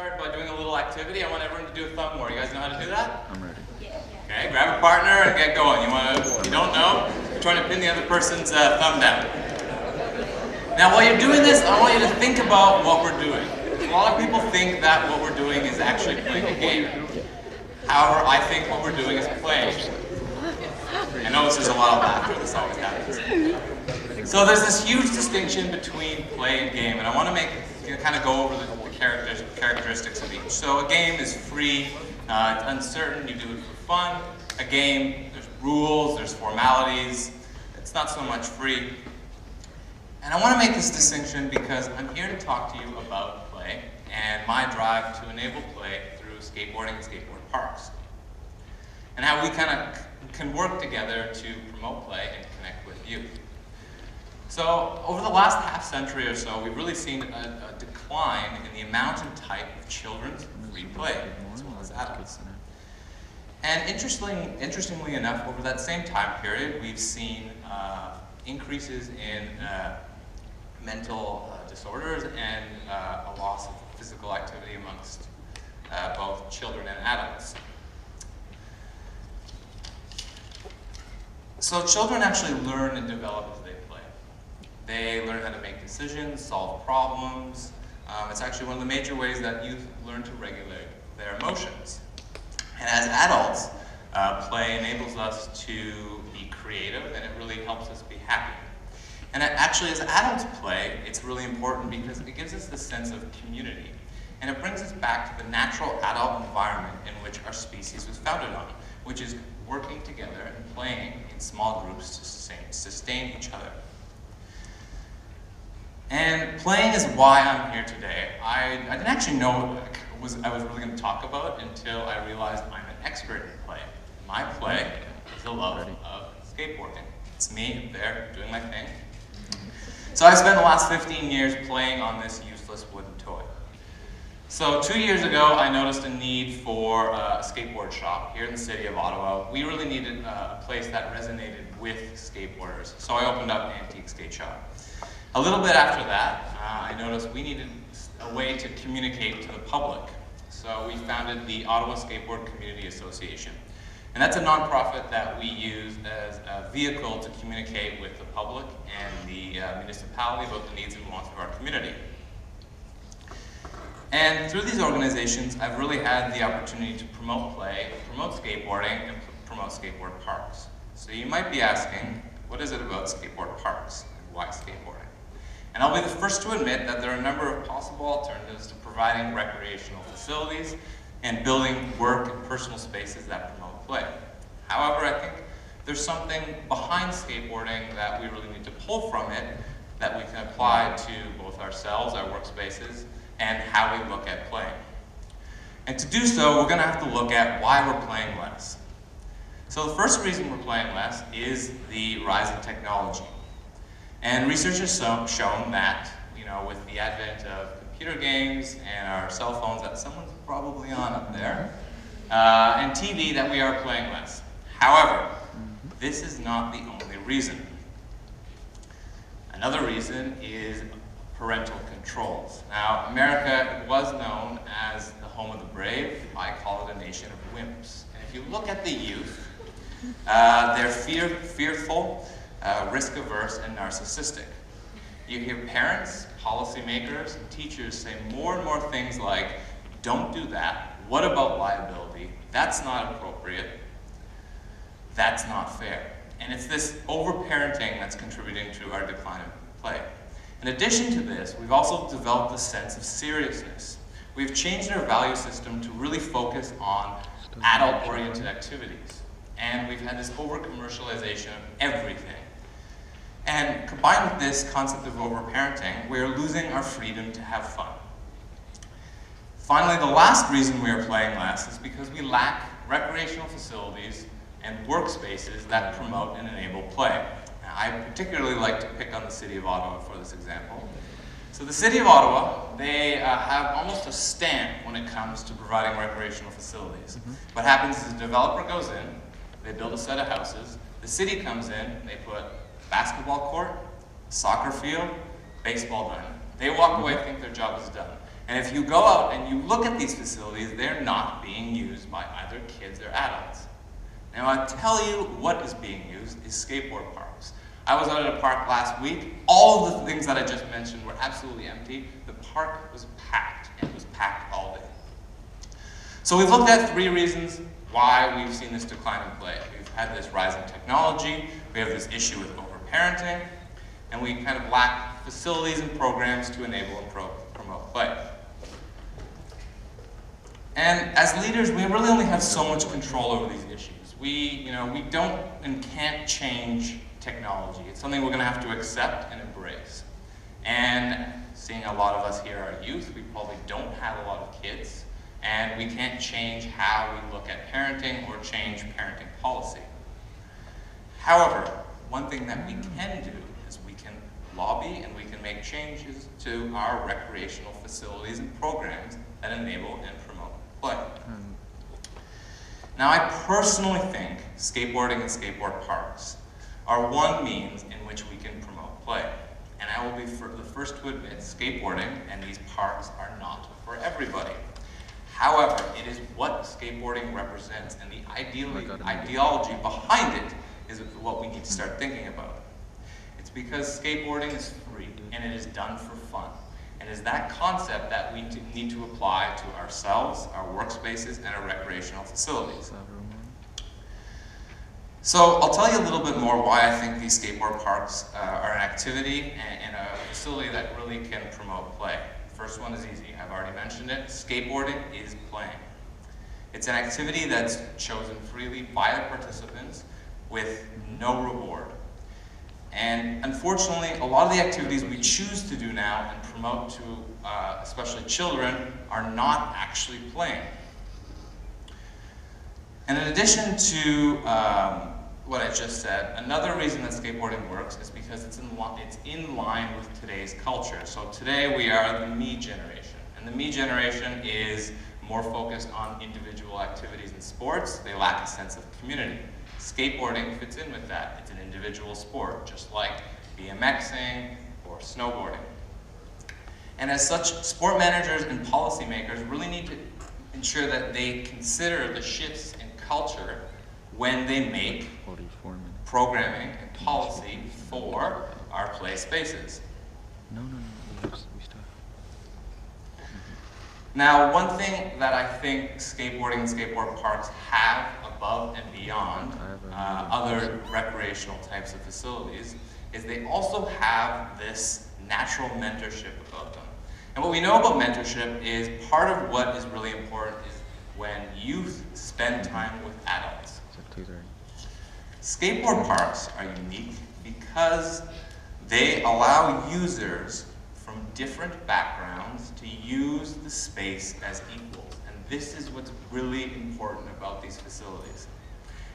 start by doing a little activity. I want everyone to do a thumb war. You guys know how to do that? I'm ready. Okay, grab a partner and get going. If you don't know, you're trying to pin the other person's thumb down. Now while you're doing this, I want you to think about what we're doing. A lot of people think that what we're doing is actually playing a game. However, I think what we're doing is playing. I know this is a lot of laughter, this always happens. So there's this huge distinction between play and game, and I want to kind of go over the characteristics of each. So a game is free, it's uncertain, you do it for fun. A game, there's rules, there's formalities, it's not so much free. And I want to make this distinction because I'm here to talk to you about play and my drive to enable play through skateboarding and skateboard parks. And how we kind of can work together to promote play and connect with youth. So over the last half century or so, we've really seen a decline in the amount and type of children's free play, as well as adults. And interestingly enough, over that same time period, we've seen increases in mental disorders and a loss of physical activity amongst both children and adults. So children actually learn and develop as they play. They learn how to make decisions, solve problems. It's actually one of the major ways that youth learn to regulate their emotions. And as adults, play enables us to be creative, and it really helps us be happy. And actually, as adults play, it's really important because it gives us this sense of community. And it brings us back to the natural adult environment in which our species was founded on, which is working together and playing in small groups to sustain each other. And playing is why I'm here today. I didn't actually know what I was really going to talk about until I realized I'm an expert in play. My play is the love of skateboarding. It's me up there doing my thing. So I spent the last 15 years playing on this useless wooden toy. So 2 years ago, I noticed a need for a skateboard shop here in the city of Ottawa. We really needed a place that resonated with skateboarders. So I opened up an antique skate shop. A little bit after that, I noticed we needed a way to communicate to the public. So we founded the Ottawa Skateboard Community Association. And that's a nonprofit that we use as a vehicle to communicate with the public and the municipality about the needs and wants of our community. And through these organizations, I've really had the opportunity to promote play, promote skateboarding, and promote skateboard parks. So you might be asking, what is it about skateboard parks, and why skateboarding? And I'll be the first to admit that there are a number of possible alternatives to providing recreational facilities and building work and personal spaces that promote play. However, I think there's something behind skateboarding that we really need to pull from it that we can apply to both ourselves, our workspaces, and how we look at playing. And to do so, we're going to have to look at why we're playing less. So the first reason we're playing less is the rise of technology. And research has shown that, with the advent of computer games and our cell phones that someone's probably on up there, and TV, that we are playing less. However, this is not the only reason. Another reason is parental controls. Now, America was known as the home of the brave. I call it a nation of wimps. And if you look at the youth, they're fearful, risk-averse, and narcissistic. You hear parents, policymakers, and teachers say more and more things like, don't do that, what about liability, that's not appropriate, that's not fair. And it's this over-parenting that's contributing to our decline in play. In addition to this, we've also developed a sense of seriousness. We've changed our value system to really focus on adult-oriented activities. And we've had this over-commercialization of everything. And combined with this concept of over-parenting, we're losing our freedom to have fun. Finally, the last reason we are playing less is because we lack recreational facilities and workspaces that promote and enable play. Now, I particularly like to pick on the city of Ottawa for this example. So the city of Ottawa, they have almost a stamp when it comes to providing recreational facilities. What happens is a developer goes in, they build a set of houses, the city comes in, they put basketball court, soccer field, baseball diamond. They walk away, think their job is done. And if you go out and you look at these facilities, they're not being used by either kids or adults. Now I'll tell you what is being used is skateboard parks. I was out at a park last week. All of the things that I just mentioned were absolutely empty. The park was packed, and it was packed all day. So we've looked at 3 reasons why we've seen this decline in play. We've had this rise in technology, we have this issue with overparenting, and we kind of lack facilities and programs to enable and promote play. And as leaders, we really only have so much control over these issues. We don't and can't change technology. It's something we're going to have to accept and embrace. And seeing a lot of us here are youth, we probably don't have a lot of kids, and we can't change how we look at parenting or change parenting policy. However, one thing that we can do is we can lobby and we can make changes to our recreational facilities and programs that enable and promote play. Now, I personally think skateboarding and skateboard parks are one means in which we can promote play. And I will be the first to admit skateboarding and these parks are not for everybody. However, it is what skateboarding represents, and the ideology behind it is what we need to start thinking about. It's because skateboarding is free and it is done for fun. And it's that concept that we need to apply to ourselves, our workspaces, and our recreational facilities. So I'll tell you a little bit more why I think these skateboard parks are an activity and a facility that really can promote play. The first one is easy. I've already mentioned it. Skateboarding is playing. It's an activity that's chosen freely by the participants with no reward. And unfortunately, a lot of the activities we choose to do now and promote to especially children are not actually playing. And in addition to what I just said, another reason that skateboarding works is because it's in line with today's culture. So today we are the me generation. And the me generation is more focused on individual activities and sports. They lack a sense of community. Skateboarding fits in with that. It's an individual sport, just like BMXing or snowboarding. And as such, sport managers and policymakers really need to ensure that they consider the shifts in culture when they make programming and policy for our play spaces. Now, one thing that I think skateboarding and skateboard parks have above and beyond other recreational types of facilities is they also have this natural mentorship about them. And what we know about mentorship is part of what is really important is when youth spend time with adults. Skateboard parks are unique because they allow users from different backgrounds to use the space as equals. And this is what's really important about these facilities,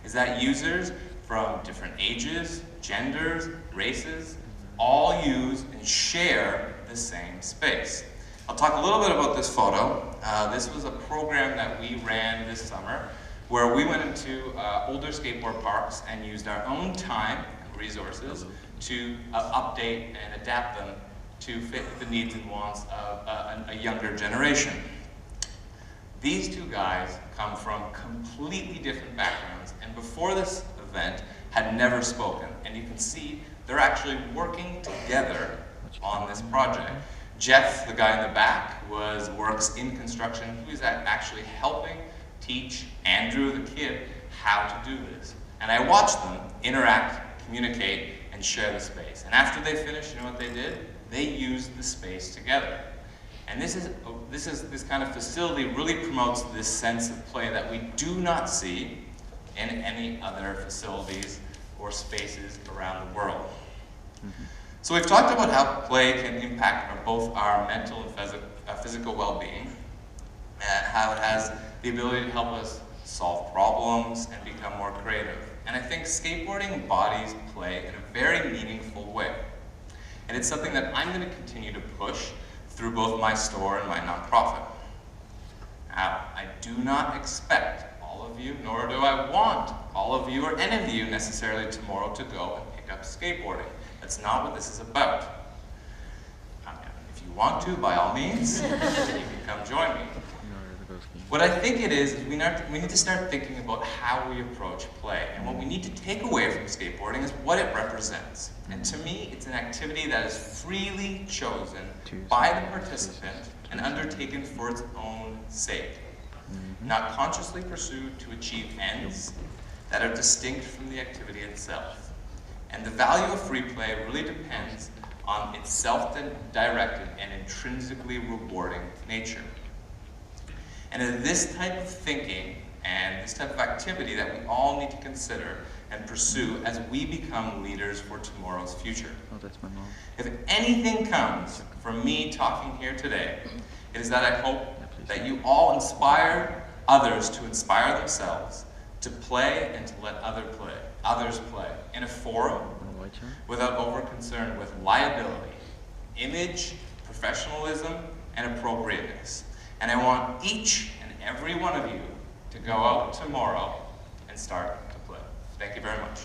is that users from different ages, genders, races, all use and share the same space. I'll talk a little bit about this photo. This was a program that we ran this summer where we went into older skateboard parks and used our own time and resources to update and adapt them to fit the needs and wants of a younger generation. These two guys come from completely different backgrounds, and before this event had never spoken. And you can see they're actually working together on this project. Jeff, the guy in the back, works in construction. He was actually helping teach Andrew, the kid, how to do this. And I watched them interact, communicate, and share the space. And after they finished, you know what they did? They used the space together. And this kind of facility really promotes this sense of play that we do not see in any other facilities or spaces around the world. So we've talked about how play can impact both our mental and physical well-being, and how it has the ability to help us solve problems and become more creative. And I think skateboarding embodies play in a very meaningful way. And it's something that I'm going to continue to push through both my store and my nonprofit. Now, I do not expect all of you, nor do I want all of you or any of you necessarily tomorrow to go and pick up skateboarding. That's not what this is about. If If you want to, by all means, you can come join me. What I think it is we need to start thinking about how we approach play. And what we need to take away from skateboarding is what it represents. And to me, it's an activity that is freely chosen by the participant and undertaken for its own sake, not consciously pursued to achieve ends that are distinct from the activity itself. And the value of free play really depends on its self-directed and intrinsically rewarding nature. And it is this type of thinking and this type of activity that we all need to consider and pursue as we become leaders for tomorrow's future. Oh, that's my mom. If anything comes from me talking here today, it is that I hope that you all inspire others to inspire themselves, to play and to let others play in a forum without over-concern with liability, image, professionalism, and appropriateness. And I want each and every one of you to go out tomorrow and start to play. Thank you very much.